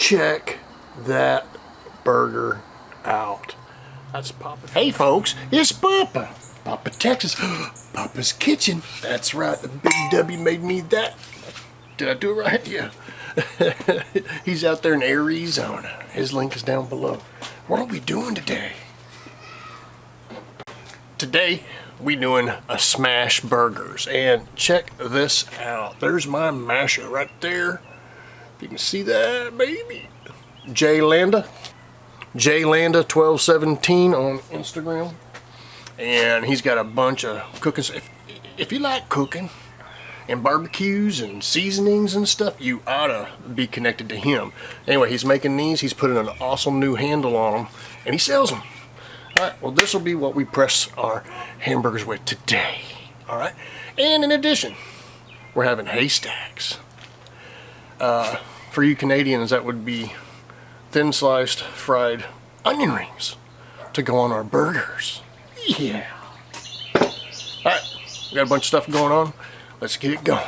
check that burger out. That's Papa. Hey folks, it's Papa. Papa Texas. Papa's Kitchen. That's right, the Big W made me that. Did I do it right? Yeah. He's out there in Arizona. His link is down below. What are we doing today? Today, we doing a Smashburgers. And check this out. There's my masher right there. If you can see that, baby. Landa 1217 on Instagram. And he's got a bunch of cooking. If you like cooking and barbecues and seasonings and stuff, you ought to be connected to him. Anyway, he's making these. He's putting an awesome new handle on them, and he sells them. All right, well, this will be what we press our hamburgers with today. All right, and in addition, we're having haystacks. For you Canadians, that would be thin sliced fried onion rings to go on our burgers. Yeah. All right, we got a bunch of stuff going on. Let's get it going.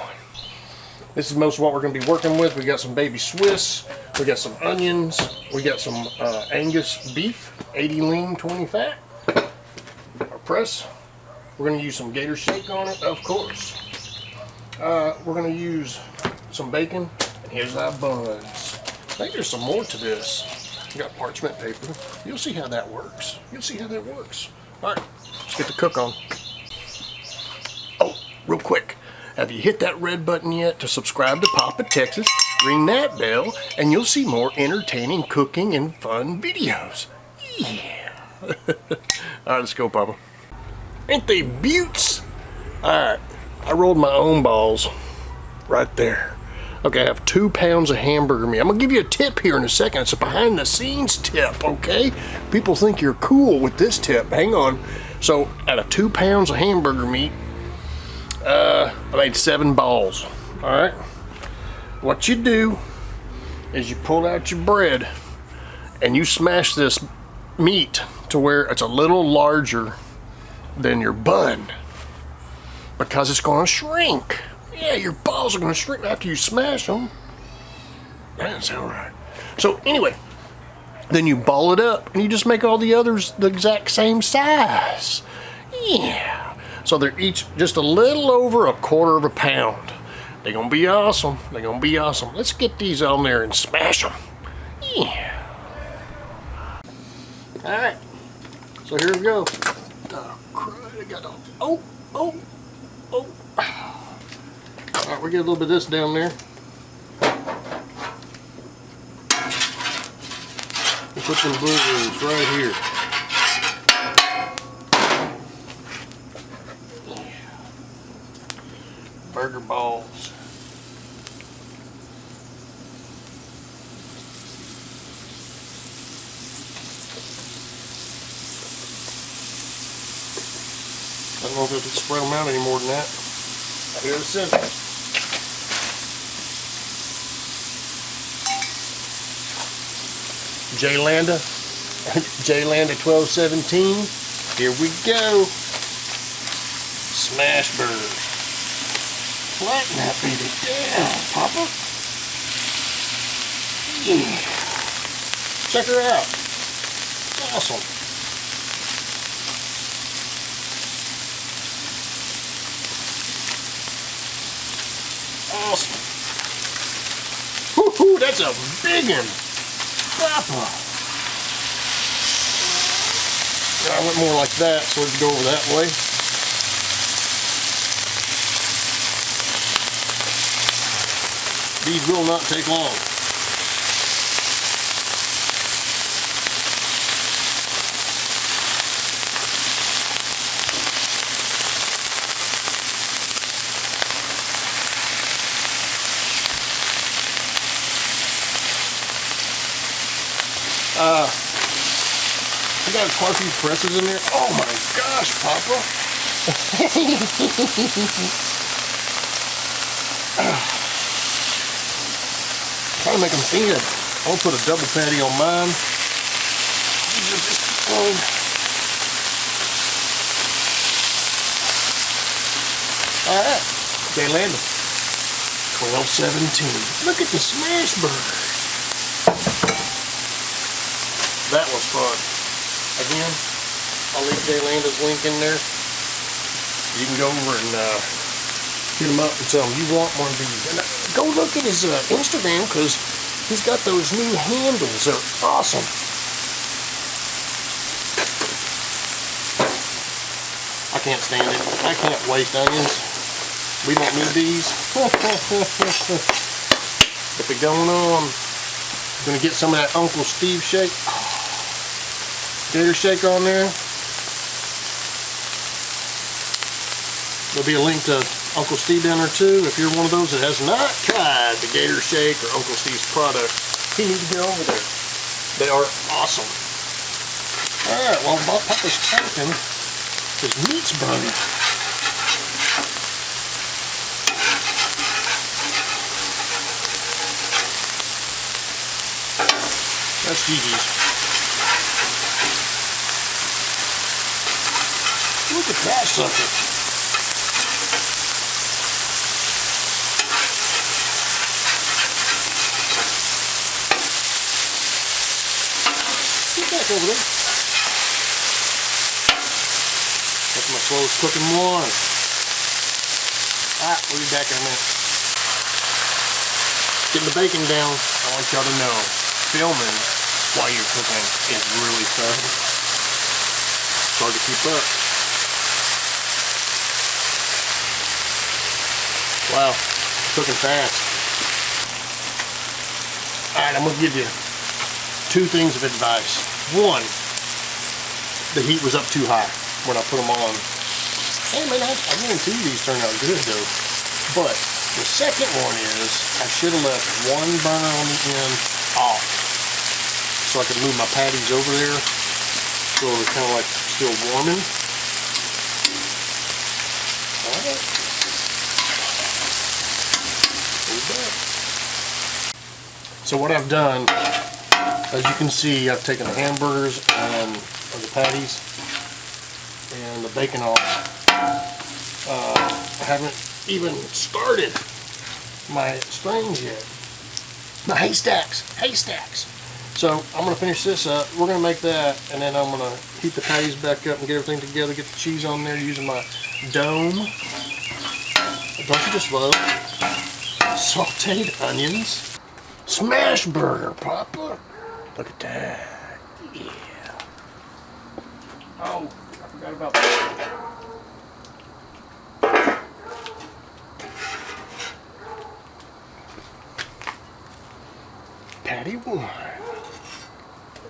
This is most of what we're going to be working with. We got some baby Swiss. We got some onions. We got some Angus beef, 80 lean, 20 fat. Our press. We're going to use some gator shake on it, of course. We're going to use some bacon. And here's our buns. I think there's some more to this. We got parchment paper. You'll see how that works. You'll see how that works. All right, let's get the cook on. Oh, real quick. Have you hit that red button yet to subscribe to Papa Texas? Ring that bell and you'll see more entertaining cooking and fun videos. Yeah. All right, let's go, Papa. Ain't they beauts? All right, I rolled my own balls right there. Okay, I have 2 pounds of hamburger meat. I'm gonna give you a tip here in a second. It's a behind the scenes tip, okay? People think you're cool with this tip. Hang on. So out of 2 pounds of hamburger meat, I made 7 balls. All right. What you do is you pull out your bread and you smash this meat to where it's a little larger than your bun, because it's going to shrink. Yeah, your balls are going to shrink after you smash them. That doesn't sound right. So anyway, then you ball it up and you just make all the others the exact same size. Yeah. So they're each just a little over 1/4 pound. They're gonna be awesome. They're gonna be awesome. Let's get these on there and smash them. Yeah. All right. So here we go. Oh, crud, I got oh. All right, we get a little bit of this down there. We'll put some burgers right here. Burger balls. I don't know if I can spread them out any more than that. Here's the center. Landa 1217. Here we go. Smashburgers. Flatten that baby down, Papa. Yeah. Check her out. Awesome. Awesome. Woohoo, that's a big one. Papa. I went more like that, so let's go over that way. These will not take long. You got quite a few presses in there. Oh my gosh, Papa. Trying to make them thin. I'll put a double patty on mine. These are just fun. Alright, Landa 1217. Look at the Smashburgers. was fun. Again, I'll leave Jaylanda's link in there. You can go over and hit him up and tell him you want one of these. And go look at his Instagram, because he's got those new handles. They're awesome. I can't stand it. I can't waste onions. We don't need these. If it going on, I'm gonna get some of that Uncle Steve shake. Gator shake on there. There'll be a link to Uncle Steve down there too. If you're one of those that has not tried the Gator Shake or Uncle Steve's product, you need to get over there. They are awesome. Alright, well, while Papa's typing, his meat's burning. That's Gigi's. Look at that sucker. Back over there. That's my slowest cooking one. Alright, we'll be back in a minute. Getting the bacon down. I want y'all to know, filming while you're cooking is really fun. It's hard to keep up. Wow, cooking fast. Alright, I'm going to give you two things of advice. One, the heat was up too high when I put them on. Hey man, I guarantee you these turned out good though. But the second one is, I should have left one burner on the end off, so I could move my patties over there, so they're kind of like still warming. Alright. So what I've done, as you can see, I've taken the hamburgers and the patties and the bacon off. I haven't even started my strings yet. My haystacks. So I'm going to finish this up. We're going to make that, and then I'm going to heat the patties back up and get everything together, get the cheese on there using my dome. Don't you just love sauteed onions? Smashburger, Papa. Look at that. Yeah. Oh, I forgot about that. Patty one.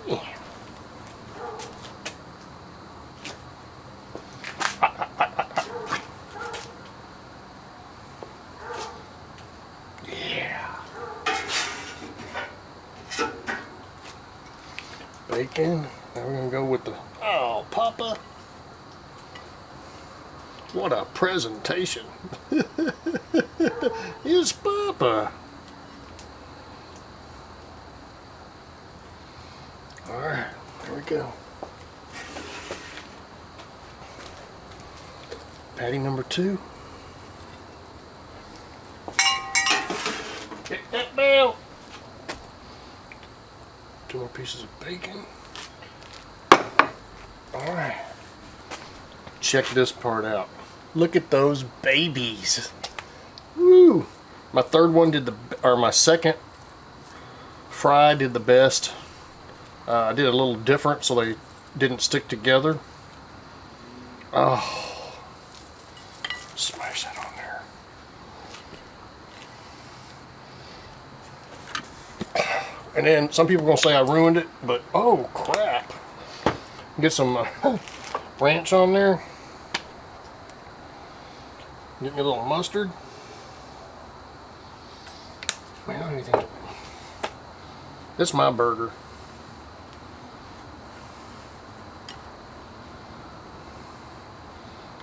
Yeah. Bacon. Now we're gonna go with the, oh, Papa. What a presentation. Here's Papa. Alright, there we go. Patty number 2. Get that bell. 2 more pieces of bacon. Alright. Check this part out. Look at those babies. Woo! My third one did the, or my second fry did the best. I did a little different so they didn't stick together. Oh. Smash that on there. And then some people are going to say I ruined it, but oh crap. Get some ranch on there. Get me a little mustard. Man, I don't even think. This is my burger.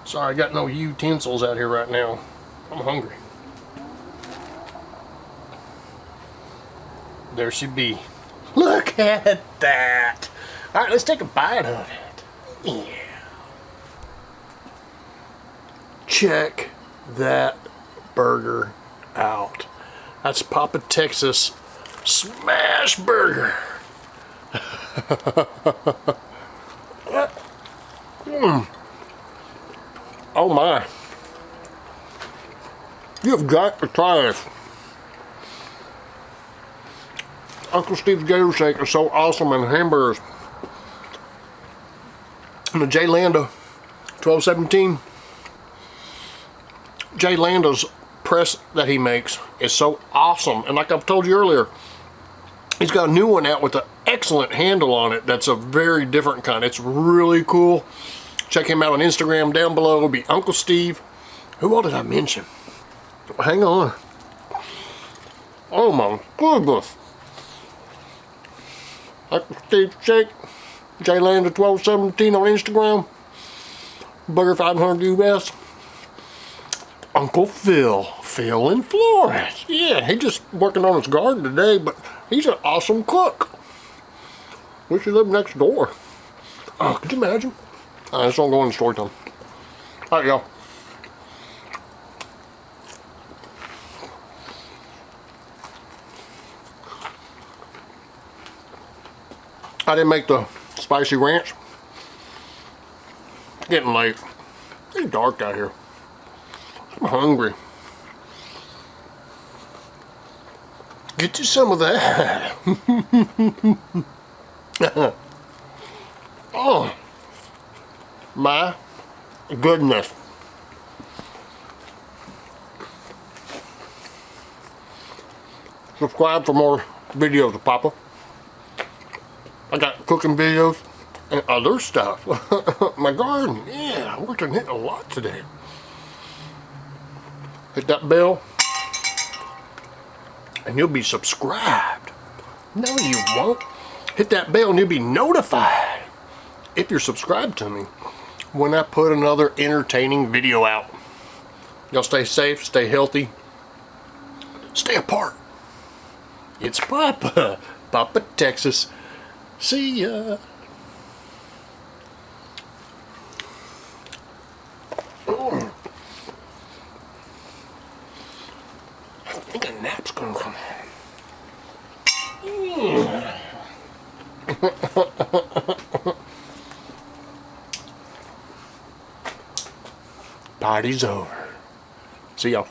Sorry, I got no utensils out here right now. I'm hungry. There she be. Look at that. Alright, let's take a bite of it. Yeah. Check that burger out. That's Papa Texas Smashburger. Oh my. You've got to try this. Uncle Steve's Gator Shake is so awesome, and hamburgers. And the Jay Landa 1217. Jay Landa's press that he makes is so awesome. And like I've told you earlier, he's got a new one out with an excellent handle on it that's a very different kind. It's really cool. Check him out on Instagram. Down below will be Uncle Steve. Who all did I mention? Hang on. Oh my goodness. Uncle Steve Shake. Jay Landa 1217 on Instagram. Burger 500 US. Uncle Phil in Florence. Yeah, he's just working on his garden today, but he's an awesome cook. Wish he lived next door. Oh, could you imagine? I just don't go in story time. All right, y'all. I didn't make the spicy ranch. It's getting late. It's dark out here. I'm hungry. Get you some of that. Oh my goodness. Subscribe for more videos of Papa. I got cooking videos and other stuff. My garden, yeah, I worked on it a lot today. Hit that bell and you'll be subscribed. No, you won't. Hit that bell and you'll be notified if you're subscribed to me when I put another entertaining video out. Y'all stay safe, stay healthy, stay apart. It's Papa, Papa, Texas. See ya. I think a nap's gonna come. Party's over. See y'all.